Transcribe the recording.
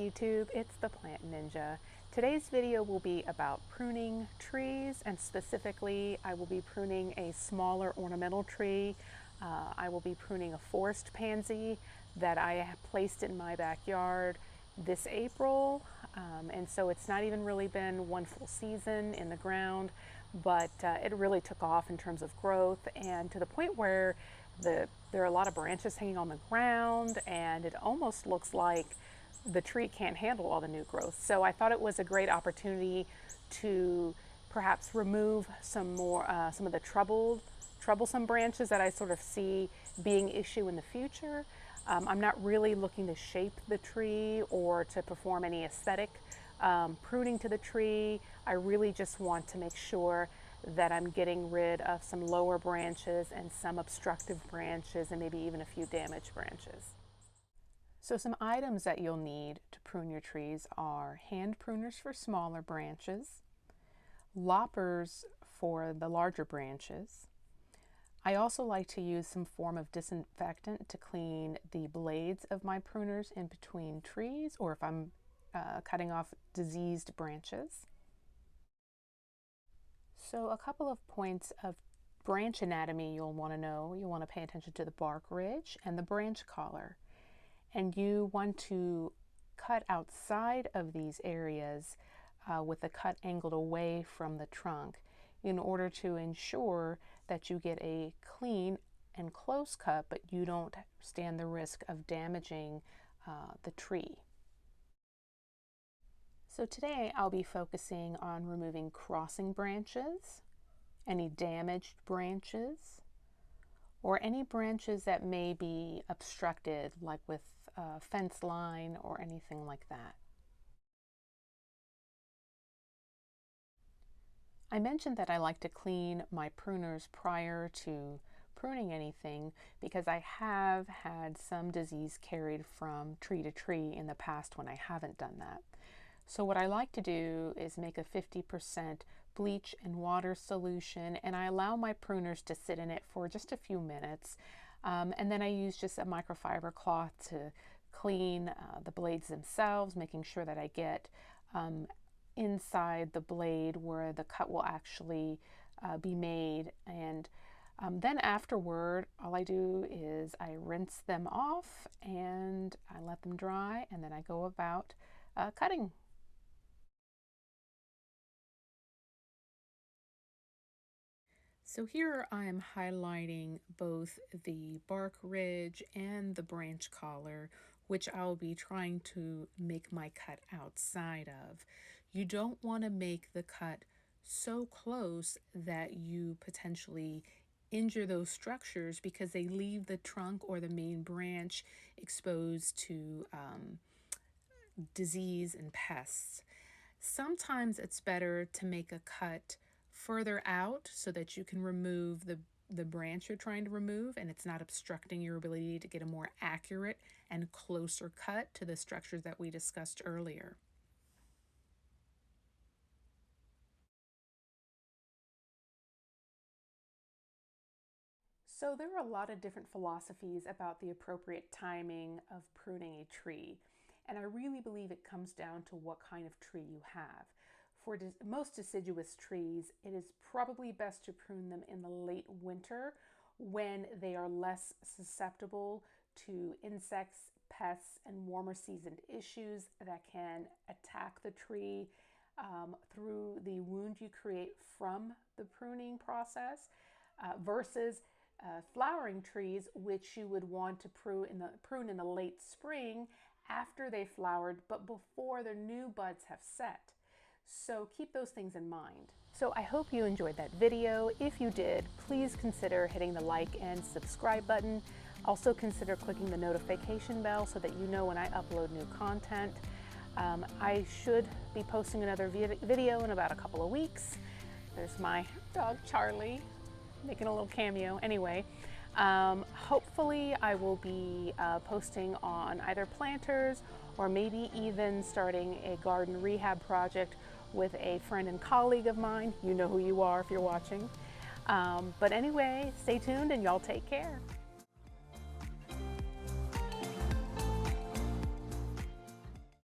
YouTube, it's the Plant Ninja. Today's video will be about pruning trees, and specifically I will be pruning a smaller ornamental tree. I will be pruning a forest pansy that I have placed in my backyard this April, and so it's not even really been one full season in the ground, but it really took off in terms of growth, and to the point where there are a lot of branches hanging on the ground, and it almost looks like the tree can't handle all the new growth. So I thought it was a great opportunity to perhaps remove some of the troublesome branches that I sort of see being issue in the future. I'm not really looking to shape the tree or to perform any aesthetic pruning to the tree. I really just want to make sure that I'm getting rid of some lower branches and some obstructive branches and maybe even a few damaged branches. So some items that you'll need to prune your trees are hand pruners for smaller branches, loppers for the larger branches. I also like to use some form of disinfectant to clean the blades of my pruners in between trees, or if I'm cutting off diseased branches. So a couple of points of branch anatomy you'll want to know. You'll want to pay attention to the bark ridge and the branch collar. And you want to cut outside of these areas with the cut angled away from the trunk in order to ensure that you get a clean and close cut, but you don't stand the risk of damaging the tree. So today I'll be focusing on removing crossing branches, any damaged branches, or any branches that may be obstructed, like with a fence line or anything like that. I mentioned that I like to clean my pruners prior to pruning anything because I have had some disease carried from tree to tree in the past when I haven't done that. So what I like to do is make a 50% bleach and water solution, and I allow my pruners to sit in it for just a few minutes. And then I use just a microfiber cloth to clean the blades themselves, making sure that I get inside the blade where the cut will actually be made. And then afterward, all I do is I rinse them off and I let them dry, and then I go about cutting. So here I'm highlighting both the bark ridge and the branch collar, which I'll be trying to make my cut outside of. You don't want to make the cut so close that you potentially injure those structures because they leave the trunk or the main branch exposed to disease and pests. Sometimes it's better to make a cut further out so that you can remove the branch you're trying to remove, and it's not obstructing your ability to get a more accurate and closer cut to the structures that we discussed earlier. So there are a lot of different philosophies about the appropriate timing of pruning a tree, and I really believe it comes down to what kind of tree you have. For most deciduous trees, it is probably best to prune them in the late winter when they are less susceptible to insects, pests, and warmer seasoned issues that can attack the tree through the wound you create from the pruning process versus flowering trees, which you would want to prune in the late spring after they flowered but before their new buds have set. So keep those things in mind. So I hope you enjoyed that video. If you did, please consider hitting the like and subscribe button. Also consider clicking the notification bell so that you know when I upload new content. I should be posting another video in about a couple of weeks. There's my dog Charlie making a little cameo. Anyway, hopefully I will be posting on either planters or maybe even starting a garden rehab project with a friend and colleague of mine. You know who you are if you're watching. But anyway, stay tuned and y'all take care.